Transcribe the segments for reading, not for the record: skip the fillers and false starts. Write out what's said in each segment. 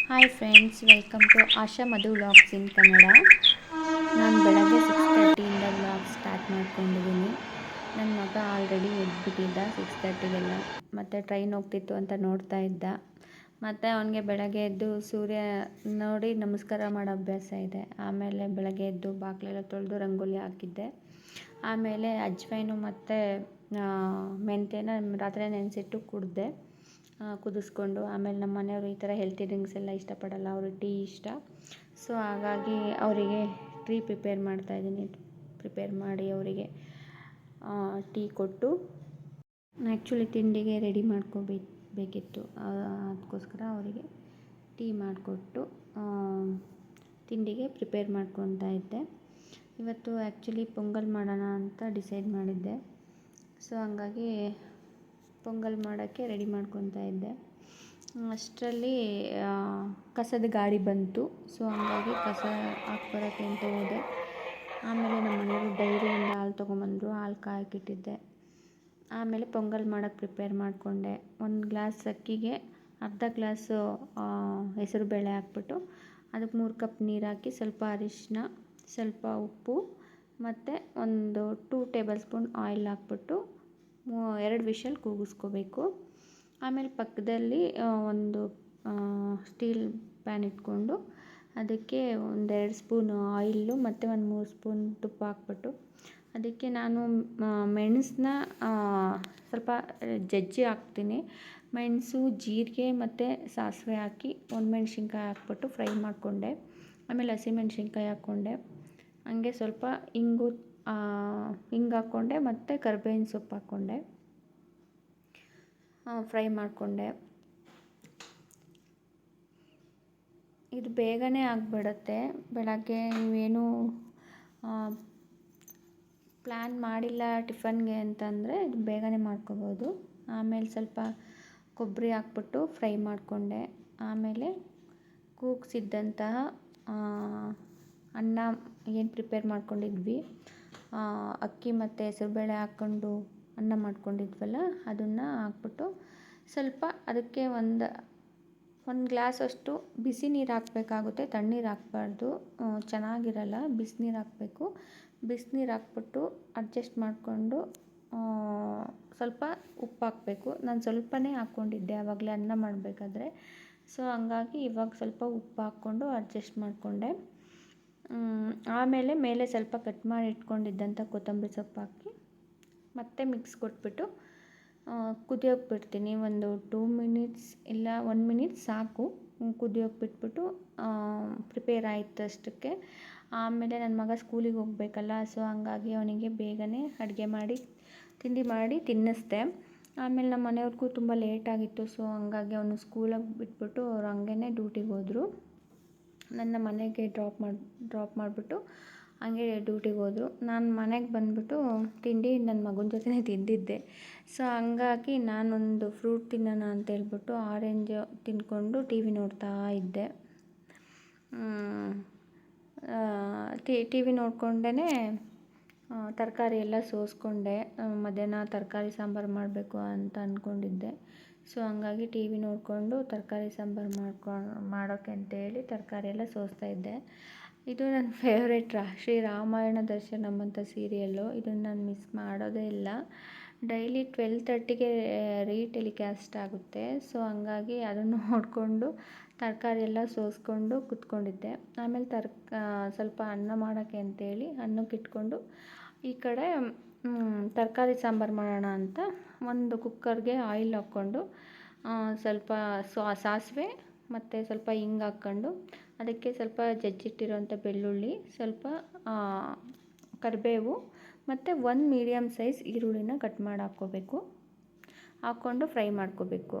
Hi friends, welcome to Asha Madhu vlogs in Kannada. ನಾನು ಬೆಳಗ್ಗೆ 6:30ಇಂದ vlog start ಮಾಡ್ಕೊಂಡಿದ್ದೀನಿ. ನನ್ನ ಮಗ ಆಲ್ರೆಡಿ ಎದ್ಬಿಟ್ಟಿದ್ದ 6:30ಗೆಲ್ಲ. ಮತ್ತು ಟ್ರೈನ್ ಹೋಗ್ತಿತ್ತು ಅಂತ ನೋಡ್ತಾ ಇದ್ದ. ಮತ್ತು ಅವನಿಗೆ ಬೆಳಗ್ಗೆ ಎದ್ದು ಸೂರ್ಯ ನೋಡಿ ನಮಸ್ಕಾರ ಮಾಡೋ ಅಭ್ಯಾಸ ಇದೆ. ಆಮೇಲೆ ಬೆಳಗ್ಗೆ ಎದ್ದು ಬಾಗಿಲೆಲ್ಲ ತೊಳೆದು ರಂಗೋಲಿ ಹಾಕಿದ್ದೆ. ಆಮೇಲೆ ಅಜ್ವೈನು ಮತ್ತು ಮೆಂತ್ಯನ ರಾತ್ರಿ ನೆನೆಸಿಟ್ಟು ಕುಡಿದೆ, ಕುದಿಸ್ಕೊಂಡು. ಆಮೇಲೆ ನಮ್ಮ ಮನೆಯವರು ಈ ಥರ ಹೆಲ್ತಿ ಡ್ರಿಂಕ್ಸ್ ಎಲ್ಲ ಇಷ್ಟಪಡಲ್ಲ, ಅವ್ರಿಗೆ ಟೀ ಇಷ್ಟ. ಸೊ ಹಾಗಾಗಿ ಅವರಿಗೆ ಟೀ ಪ್ರಿಪೇರ್ ಮಾಡಿ ಅವರಿಗೆ ಟೀ ಕೊಟ್ಟು, ಆ್ಯಕ್ಚುಲಿ ತಿಂಡಿಗೆ ರೆಡಿ ಮಾಡ್ಕೋಬೇಕಿತ್ತು. ಅದಕ್ಕೋಸ್ಕರ ಅವರಿಗೆ ಟೀ ಮಾಡಿಕೊಟ್ಟು ತಿಂಡಿಗೆ ಪ್ರಿಪೇರ್ ಮಾಡ್ಕೊತಾ ಇದ್ದೆ. ಇವತ್ತು ಆ್ಯಕ್ಚುಲಿ ಪೊಂಗಲ್ ಮಾಡೋಣ ಅಂತ ಡಿಸೈಡ್ ಮಾಡಿದ್ದೆ. ಸೊ ಹಂಗಾಗಿ ಪೊಂಗಲ್ ಮಾಡೋಕ್ಕೆ ರೆಡಿ ಮಾಡ್ಕೊತಾ ಇದ್ದೆ. ಅಷ್ಟರಲ್ಲಿ ಕಸದ ಗಾಡಿ ಬಂತು. ಸೊ ಹಂಗಾಗಿ ಕಸ ಹಾಕ್ಬರೋಕ್ಕೆ ಅಂತ ಹೋದೆ. ಆಮೇಲೆ ನಮ್ಮ ಮನೆಯವರು ಡೈರಿಯಿಂದ ಹಾಲು ತೊಗೊಂಬಂದರು, ಹಾಲು ಕಾಯಕ್ಕಿಟ್ಟಿದ್ದೆ. ಆಮೇಲೆ ಪೊಂಗಲ್ ಮಾಡೋಕ್ಕೆ ಪ್ರಿಪೇರ್ ಮಾಡಿಕೊಂಡೆ. 1 ಗ್ಲಾಸ್ ಅಕ್ಕಿಗೆ ಅರ್ಧ ಗ್ಲಾಸು ಹೆಸರುಬೇಳೆ ಹಾಕ್ಬಿಟ್ಟು ಅದಕ್ಕೆ 3 ಕಪ್ ನೀರು ಹಾಕಿ, ಸ್ವಲ್ಪ ಅರಿಶಿನ, ಸ್ವಲ್ಪ ಉಪ್ಪು ಮತ್ತು ಒಂದು 2 ಟೇಬಲ್ ಸ್ಪೂನ್ ಆಯಿಲ್ ಹಾಕ್ಬಿಟ್ಟು 2 ವಿಷಲ್ ಕೂಗಿಸ್ಕೋಬೇಕು. ಆಮೇಲೆ ಪಕ್ಕದಲ್ಲಿ ಒಂದು ಸ್ಟೀಲ್ ಪ್ಯಾನ್ ಇಟ್ಕೊಂಡು ಅದಕ್ಕೆ 1-2 ಸ್ಪೂನ್ ಆಯಿಲು ಮತ್ತು 1-3 ಸ್ಪೂನ್ ತುಪ್ಪ ಹಾಕ್ಬಿಟ್ಟು, ಅದಕ್ಕೆ ನಾನು ಮೆಣಸನ್ನ ಸ್ವಲ್ಪ ಜಜ್ಜಿ ಹಾಕ್ತೀನಿ. ಮೆಣಸು, ಜೀರಿಗೆ ಮತ್ತು ಸಾಸಿವೆ ಹಾಕಿ ಒಣಮೆಣ್ಸಿನ್ಕಾಯಿ ಹಾಕ್ಬಿಟ್ಟು ಫ್ರೈ ಮಾಡಿಕೊಂಡೆ. ಆಮೇಲೆ ಹಸಿಮೆಣ್ಸಿನ್ಕಾಯಿ ಹಾಕ್ಕೊಂಡೆ. ಹಂಗೆ ಸ್ವಲ್ಪ ಹಿಂಗು ಹಾಕ್ಕೊಂಡೆ ಮತ್ತು ಕರಿಬೇವಿನ ಸೊಪ್ಪು ಹಾಕ್ಕೊಂಡೆ, ಫ್ರೈ ಮಾಡಿಕೊಂಡೆ. ಇದು ಬೇಗನೆ ಆಗಿಬಿಡುತ್ತೆ. ಬೆಳಗ್ಗೆ ನೀವೇನು ಪ್ಲ್ಯಾನ್ ಮಾಡಿಲ್ಲ ಟಿಫನ್ಗೆ ಅಂತಂದರೆ ಇದು ಬೇಗನೆ ಮಾಡ್ಕೋಬೋದು. ಆಮೇಲೆ ಸ್ವಲ್ಪ ಕೊಬ್ಬರಿ ಹಾಕ್ಬಿಟ್ಟು ಫ್ರೈ ಮಾಡಿಕೊಂಡೆ. ಆಮೇಲೆ ಕೂಗಿಸಿದ್ದಂತಹ ಅನ್ನ ಏನು ಪ್ರಿಪೇರ್ ಮಾಡ್ಕೊಂಡಿದ್ವಿ, ಅಕ್ಕಿ ಮತ್ತು ಹೆಸರುಬೇಳೆ ಹಾಕ್ಕೊಂಡು ಅನ್ನ ಮಾಡ್ಕೊಂಡಿದ್ವಲ್ಲ, ಅದನ್ನು ಹಾಕ್ಬಿಟ್ಟು ಸ್ವಲ್ಪ ಅದಕ್ಕೆ ಒಂದು ಗ್ಲಾಸಷ್ಟು ಬಿಸಿ ನೀರು ಹಾಕಬೇಕಾಗುತ್ತೆ. ತಣ್ಣೀರು ಹಾಕಬಾರ್ದು, ಚೆನ್ನಾಗಿರಲ್ಲ. ಬಿಸಿನೀರು ಹಾಕಬೇಕು. ಬಿಸಿನೀರು ಹಾಕ್ಬಿಟ್ಟು ಅಡ್ಜಸ್ಟ್ ಮಾಡಿಕೊಂಡು ಸ್ವಲ್ಪ ಉಪ್ಪು ಹಾಕಬೇಕು. ನಾನು ಸ್ವಲ್ಪನೇ ಹಾಕ್ಕೊಂಡಿದ್ದೆ ಆವಾಗಲೇ ಅನ್ನ ಮಾಡಬೇಕಾದ್ರೆ. ಸೊ ಹಂಗಾಗಿ ಇವಾಗ ಸ್ವಲ್ಪ ಉಪ್ಪು ಹಾಕ್ಕೊಂಡು ಅಡ್ಜಸ್ಟ್ ಮಾಡಿಕೊಂಡೆ. ಆಮೇಲೆ ಮೇಲೆ ಸ್ವಲ್ಪ ಕಟ್ ಮಾಡಿ ಇಟ್ಕೊಂಡಿದ್ದಂಥ ಕೊತ್ತಂಬರಿ ಸೊಪ್ಪು ಹಾಕಿ ಮತ್ತೆ ಮಿಕ್ಸ್ ಕೊಟ್ಬಿಟ್ಟು ಕುದಿಯೋಕ್ಕೆ ಬಿಡ್ತೀನಿ. ಒಂದು 2 ಮಿನಿಟ್ಸ್ ಇಲ್ಲ 1 ಮಿನಿಟ್ ಸಾಕು. ಕುದಿಯೋಕ್ಕೆ ಬಿಟ್ಬಿಟ್ಟು ಪ್ರಿಪೇರ್ ಆಯಿತು ಅಷ್ಟಕ್ಕೆ. ಆಮೇಲೆ ನನ್ನ ಮಗ ಸ್ಕೂಲಿಗೆ ಹೋಗಬೇಕಲ್ಲ, ಸೊ ಹಂಗಾಗಿ ಅವನಿಗೆ ಬೇಗನೆ ಅಡುಗೆ ಮಾಡಿ ತಿಂಡಿ ಮಾಡಿ ತಿನ್ನಿಸ್ದೆ. ಆಮೇಲೆ ನಮ್ಮ ಮನೆಯವ್ರಿಗೂ ತುಂಬ ಲೇಟಾಗಿತ್ತು. ಸೊ ಹಂಗಾಗಿ ಅವನು ಸ್ಕೂಲಿಗೆ ಬಿಟ್ಬಿಟ್ಟು ಅವ್ರು ಹಂಗೇ ಡ್ಯೂಟಿಗೆ ಹೋದರು. ನನ್ನ ಮನೆಗೆ ಡ್ರಾಪ್ ಮಾಡಿಬಿಟ್ಟು ಹಂಗೆ ಡ್ಯೂಟಿಗೆ ಹೋದರು. ನಾನು ಮನೆಗೆ ಬಂದುಬಿಟ್ಟು ತಿಂಡಿ ನನ್ನ ಮಗನ ಜೊತೆನೇ ತಿಂದಿದ್ದೆ. ಸೊ ಹಂಗಾಗಿ ನಾನೊಂದು ಫ್ರೂಟ್ ತಿನ್ನೋಣ ಅಂತ ಹೇಳ್ಬಿಟ್ಟು ಆರೆಂಜ್ ತಿಂದ್ಕೊಂಡು ಟಿ ವಿ ನೋಡ್ತಾ ಇದ್ದೆ. ಟಿ ವಿ ನೋಡಿಕೊಂಡೇ ತರಕಾರಿ ಎಲ್ಲ ಸೋಸ್ಕೊಂಡೆ. ಮಧ್ಯಾಹ್ನ ತರಕಾರಿ ಸಾಂಬಾರು ಮಾಡಬೇಕು ಅಂತ ಅಂದ್ಕೊಂಡಿದ್ದೆ. ಸೊ ಹಂಗಾಗಿ ಟಿ ವಿ ನೋಡಿಕೊಂಡು ತರಕಾರಿ ಸಾಂಬಾರು ಮಾಡೋಕ್ಕೆ ಅಂತೇಳಿ ತರಕಾರಿ ಎಲ್ಲ ಸೋಸ್ತಾಯಿದ್ದೆ. ಇದು ನನ್ನ ಫೇವ್ರೇಟ್ ಶ್ರೀ ರಾಮಾಯಣ ದರ್ಶನಂ ಅಂತ ಸೀರಿಯಲ್ಲು. ಇದನ್ನು ನಾನು ಮಿಸ್ ಮಾಡೋದೇ ಇಲ್ಲ. ಡೈಲಿ 12:30ಗೆ ಟೆಲಿಕಾಸ್ಟ್ ಆಗುತ್ತೆ. ಸೊ ಹಂಗಾಗಿ ಅದನ್ನು ನೋಡಿಕೊಂಡು ತರಕಾರಿ ಎಲ್ಲ ಸೋಸ್ಕೊಂಡು ಕೂತ್ಕೊಂಡಿದ್ದೆ. ಆಮೇಲೆ ಸ್ವಲ್ಪ ಅನ್ನ ಮಾಡೋಕ್ಕೆ ಅಂತೇಳಿ ಅನ್ನಕ್ಕೆ ಇಟ್ಕೊಂಡು ಈ ಕಡೆ ತರಕಾರಿ ಸಾಂಬಾರು ಮಾಡೋಣ ಅಂತ ಒಂದು ಕುಕ್ಕರ್ಗೆ ಆಯಿಲ್ ಹಾಕ್ಕೊಂಡು ಸ್ವಲ್ಪ ಸಾಸಿವೆ ಮತ್ತು ಸ್ವಲ್ಪ ಹಿಂಗೆ ಹಾಕ್ಕೊಂಡು ಅದಕ್ಕೆ ಸ್ವಲ್ಪ ಜಜ್ಜಿಟ್ಟಿರೋಂಥ ಬೆಳ್ಳುಳ್ಳಿ, ಸ್ವಲ್ಪ ಕರಿಬೇವು ಮತ್ತು 1 ಮೀಡಿಯಮ್ ಸೈಜ್ ಈರುಳ್ಳಿನ ಕಟ್ ಮಾಡಿ ಹಾಕ್ಕೊಂಡು ಫ್ರೈ ಮಾಡ್ಕೋಬೇಕು.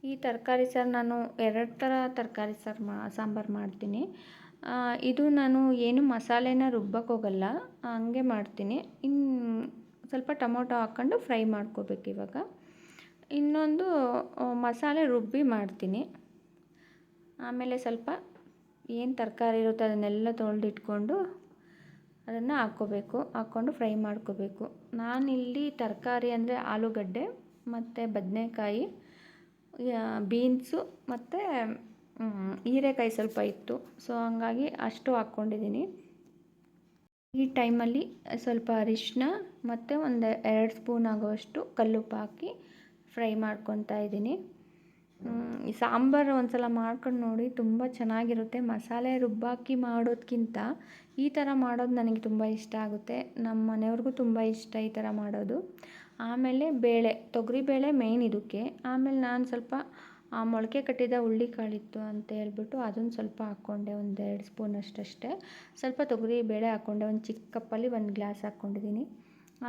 ಈ ತರಕಾರಿ ಸಾರು ನಾನು 2 ಥರ ತರಕಾರಿ ಸಾಂಬಾರು ಮಾಡ್ತೀನಿ. ಇದು ನಾನು ಏನು ಮಸಾಲೆನ ರುಬ್ಬಕ್ಕೆ ಹೋಗಲ್ಲ, ಹಂಗೆ ಮಾಡ್ತೀನಿ. ಸ್ವಲ್ಪ ಟೊಮೊಟೊ ಹಾಕ್ಕೊಂಡು ಫ್ರೈ ಮಾಡ್ಕೋಬೇಕು. ಇವಾಗ ಇನ್ನೊಂದು ಮಸಾಲೆ ರುಬ್ಬಿ ಮಾಡ್ತೀನಿ. ಆಮೇಲೆ ಸ್ವಲ್ಪ ಏನು ತರಕಾರಿ ಇರುತ್ತೆ ಅದನ್ನೆಲ್ಲ ತೊಳೆದಿಟ್ಕೊಂಡು ಅದನ್ನು ಹಾಕ್ಕೊಂಡು ಫ್ರೈ ಮಾಡ್ಕೋಬೇಕು. ನಾನಿಲ್ಲಿ ತರಕಾರಿ ಅಂದರೆ ಆಲೂಗಡ್ಡೆ ಮತ್ತು ಬದನೆಕಾಯಿ, ಬೀನ್ಸು ಮತ್ತು ಹೀರೆಕಾಯಿ ಸ್ವಲ್ಪ ಇತ್ತು. ಸೊ ಹಂಗಾಗಿ ಅಷ್ಟು ಹಾಕ್ಕೊಂಡಿದ್ದೀನಿ. ಈ ಟೈಮಲ್ಲಿ ಸ್ವಲ್ಪ ಅರಿಶಿನ ಮತ್ತು ಒಂದು 2 ಸ್ಪೂನ್ ಆಗುವಷ್ಟು ಕಲ್ಲುಪ್ಪು ಹಾಕಿ ಫ್ರೈ ಮಾಡ್ಕೊತಾ ಇದ್ದೀನಿ. ಈ ಸಾಂಬಾರು ಒಂದು ಸಲ ಮಾಡ್ಕೊಂಡು ನೋಡಿ, ತುಂಬ ಚೆನ್ನಾಗಿರುತ್ತೆ. ಮಸಾಲೆ ರುಬ್ಬಾಕಿ ಮಾಡೋದಕ್ಕಿಂತ ಈ ಥರ ಮಾಡೋದು ನನಗೆ ತುಂಬ ಇಷ್ಟ ಆಗುತ್ತೆ. ನಮ್ಮ ಮನೆಯವ್ರಿಗೂ ತುಂಬ ಇಷ್ಟ ಈ ಥರ ಮಾಡೋದು. ಆಮೇಲೆ ಬೇಳೆ, ತೊಗರಿಬೇಳೆ ಮೇಯ್ನ್ ಇದಕ್ಕೆ. ಆಮೇಲೆ ನಾನು ಸ್ವಲ್ಪ ಮೊಳಕೆ ಕಟ್ಟಿದ ಹುಳ್ಳಿಕಾಳಿತ್ತು ಅಂತ ಹೇಳ್ಬಿಟ್ಟು ಅದನ್ನು ಸ್ವಲ್ಪ ಹಾಕ್ಕೊಂಡೆ, ಒಂದು 2 ಸ್ಪೂನ್ ಅಷ್ಟೇ. ಸ್ವಲ್ಪ ತೊಗರಿಬೇಳೆ ಹಾಕ್ಕೊಂಡೆ, ಒಂದು ಚಿಕ್ಕ ಕಪ್ಪಲ್ಲಿ 1 ಗ್ಲಾಸ್ ಹಾಕ್ಕೊಂಡಿದ್ದೀನಿ.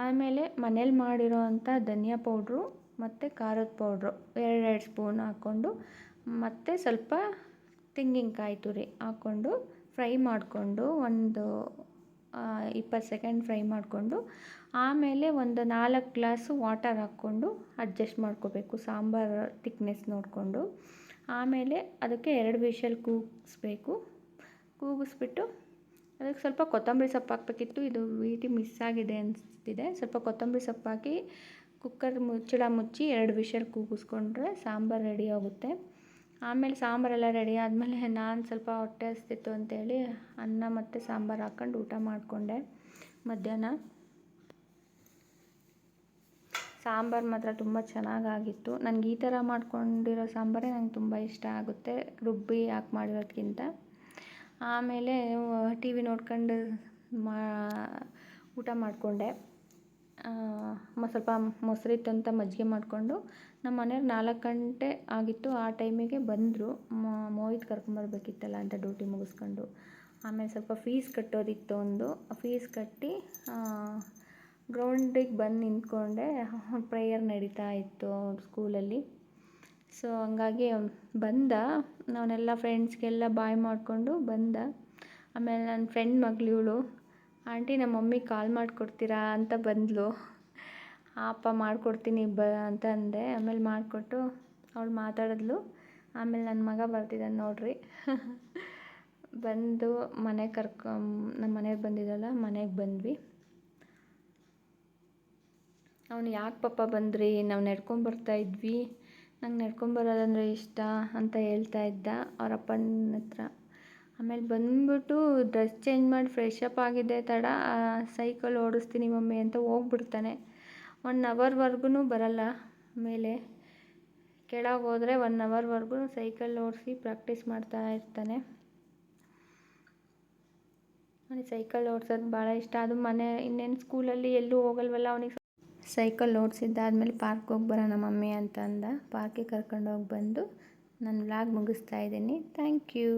ಆಮೇಲೆ ಮನೇಲಿ ಮಾಡಿರೋ ಅಂಥ ಧನಿಯಾ ಪೌಡ್ರು ಮತ್ತು ಖಾರದ ಪೌಡ್ರು 2 ಸ್ಪೂನ್ ಹಾಕ್ಕೊಂಡು, ಮತ್ತು ಸ್ವಲ್ಪ ತೆಂಗಿನಕಾಯಿ ತುರಿ ಹಾಕ್ಕೊಂಡು ಫ್ರೈ ಮಾಡಿಕೊಂಡು, ಒಂದು 20 ಸೆಕೆಂಡ್ ಫ್ರೈ ಮಾಡಿಕೊಂಡು, ಆಮೇಲೆ ಒಂದು 4 ಗ್ಲಾಸು ವಾಟರ್ ಹಾಕ್ಕೊಂಡು ಅಡ್ಜಸ್ಟ್ ಮಾಡ್ಕೋಬೇಕು, ಸಾಂಬಾರು ತಿಕ್ನೆಸ್ ನೋಡಿಕೊಂಡು. ಆಮೇಲೆ ಅದಕ್ಕೆ 2 ವಿಷಲ್ ಕೂಗಿಸ್ಬಿಟ್ಟು ಅದಕ್ಕೆ ಸ್ವಲ್ಪ ಕೊತ್ತಂಬರಿ ಸೊಪ್ಪು ಹಾಕಬೇಕಿತ್ತು. ಇದು ಮಿಸ್ ಆಗಿದೆ ಅನಿಸ್ತಿದೆ. ಸ್ವಲ್ಪ ಕೊತ್ತಂಬರಿ ಸೊಪ್ಪು ಹಾಕಿ ಕುಕ್ಕರ್ ಮುಚ್ಚಳ ಮುಚ್ಚಿ 2 ವಿಷಲ್ ಕೂಗಿಸ್ಕೊಂಡ್ರೆ ಸಾಂಬಾರು ರೆಡಿ ಆಗುತ್ತೆ. ಆಮೇಲೆ ಸಾಂಬಾರೆಲ್ಲ ರೆಡಿ ಆದಮೇಲೆ ನಾನು ಸ್ವಲ್ಪ ಹೊಟ್ಟೆ ಹಸ್ತಿತ್ತು ಅಂತೇಳಿ ಅನ್ನ ಮತ್ತು ಸಾಂಬಾರು ಹಾಕ್ಕೊಂಡು ಊಟ ಮಾಡಿಕೊಂಡೆ ಮಧ್ಯಾಹ್ನ. ಸಾಂಬಾರು ಮಾತ್ರ ತುಂಬ ಚೆನ್ನಾಗಾಗಿತ್ತು. ನನಗೆ ಈ ಥರ ಮಾಡ್ಕೊಂಡಿರೋ ಸಾಂಬಾರೇ ನಂಗೆ ತುಂಬ ಇಷ್ಟ ಆಗುತ್ತೆ, ರುಬ್ಬಿ ಹಾಕಿ ಮಾಡಿರೋದಕ್ಕಿಂತ. ಆಮೇಲೆ ಟಿ ವಿ ನೋಡ್ಕೊಂಡು ಊಟ ಮಾಡಿಕೊಂಡೆ. ಸ್ವಲ್ಪ ಮೊಸರಿತ್ತು ಅಂತ ಮಜ್ಜಿಗೆ ಮಾಡಿಕೊಂಡು, ನಮ್ಮ ಮನೆಯವ್ರು 4 ಗಂಟೆ ಆಗಿತ್ತು, ಆ ಟೈಮಿಗೆ ಬಂದರು. ಮೋಹಿತ್ ಕರ್ಕೊಂಬರ್ಬೇಕಿತ್ತಲ್ಲ ಅಂತ ಡ್ಯೂಟಿ ಮುಗಿಸ್ಕೊಂಡು. ಆಮೇಲೆ ಸ್ವಲ್ಪ ಫೀಸ್ ಕಟ್ಟೋದಿತ್ತು, ಒಂದು ಫೀಸ್ ಕಟ್ಟಿ ಗ್ರೌಂಡಿಗೆ ಬಂದು ನಿಂತ್ಕೊಂಡೆ. ಪ್ರೇಯರ್ ನಡೀತಾ ಇತ್ತು ಸ್ಕೂಲಲ್ಲಿ. ಸೊ ಹಂಗಾಗಿ ಬಂದ, ನಾನೆಲ್ಲ ಫ್ರೆಂಡ್ಸ್ಗೆಲ್ಲ ಬಾಯ್ ಮಾಡಿಕೊಂಡು ಬಂದ. ಆಮೇಲೆ ನನ್ನ ಫ್ರೆಂಡ್ ಮಗಳು ಇವಳು, ಆಂಟಿ ನಮ್ಮ ಮಮ್ಮಿಗೆ ಕಾಲ್ ಮಾಡಿಕೊಡ್ತೀರಾ ಅಂತ ಬಂದಳು. ಅಪ್ಪ ಮಾಡಿಕೊಡ್ತೀನಿ ಅಂತ ಅಂದೆ. ಆಮೇಲೆ ಮಾಡಿಕೊಟ್ಟು ಅವಳು ಮಾತಾಡಿದ್ಲು. ಆಮೇಲೆ ನನ್ನ ಮಗ ಬರ್ತಿದ್ದಾನೆ ನೋಡ್ರಿ. ಬಂದು ಮನೆಗೆ ನಮ್ಮ ಮನೆಗೆ ಬಂದಿದ್ದಲ್ಲ, ಮನೆಗೆ ಬಂದ್ವಿ. ಅವನು ಯಾಕೆ ಪಾಪ ಬಂದ್ರಿ, ನಾವು ನಡ್ಕೊಂಬರ್ತಾ ಇದ್ವಿ, ನಂಗೆ ನಡ್ಕೊಂಬರೋದಂದರೆ ಇಷ್ಟ ಅಂತ ಹೇಳ್ತಾ ಇದ್ದ ಅವ್ರ ಅಪ್ಪನ ಹತ್ರ. ಆಮೇಲೆ ಬಂದ್ಬಿಟ್ಟು ಡ್ರೆಸ್ ಚೇಂಜ್ ಮಾಡಿ ಫ್ರೆಶ್ ಅಪ್ ಆಗಿದೆ ತಡ, ಸೈಕಲ್ ಓಡಿಸ್ತೀನಿ ಮಮ್ಮಿ ಅಂತ ಹೋಗ್ಬಿಡ್ತಾನೆ. 1 ಅವರ್ವರೆಗೂ ಬರಲ್ಲ ಮೇಲೆ. ಕೆಳಗೆ ಹೋದರೆ 1 ಅವರ್ವರೆಗೂ ಸೈಕಲ್ ಓಡಿಸಿ ಪ್ರಾಕ್ಟೀಸ್ ಮಾಡ್ತಾ ಇರ್ತಾನೆ. ಅವನಿಗೆ ಸೈಕಲ್ ಓಡಿಸೋದು ಭಾಳ ಇಷ್ಟ. ಅದು ಇನ್ನೇನು ಸ್ಕೂಲಲ್ಲಿ ಎಲ್ಲೂ ಹೋಗಲ್ವಲ್ಲ, ಅವನಿಗೆ ಸೈಕಲ್ ಓಡಿಸಿದ್ದಾದ್ಮೇಲೆ ಪಾರ್ಕ್ಗೆ ಹೋಗಿ ಬರೋಣ ಮಮ್ಮಿ ಅಂತ ಅಂದ. ಪಾರ್ಕಿಗೆ ಕರ್ಕೊಂಡೋಗಿ ಬಂದು ನನ್ನ ವ್ಲಾಗ್ ಮುಗಿಸ್ತಾ ಇದ್ದೀನಿ. Thank you.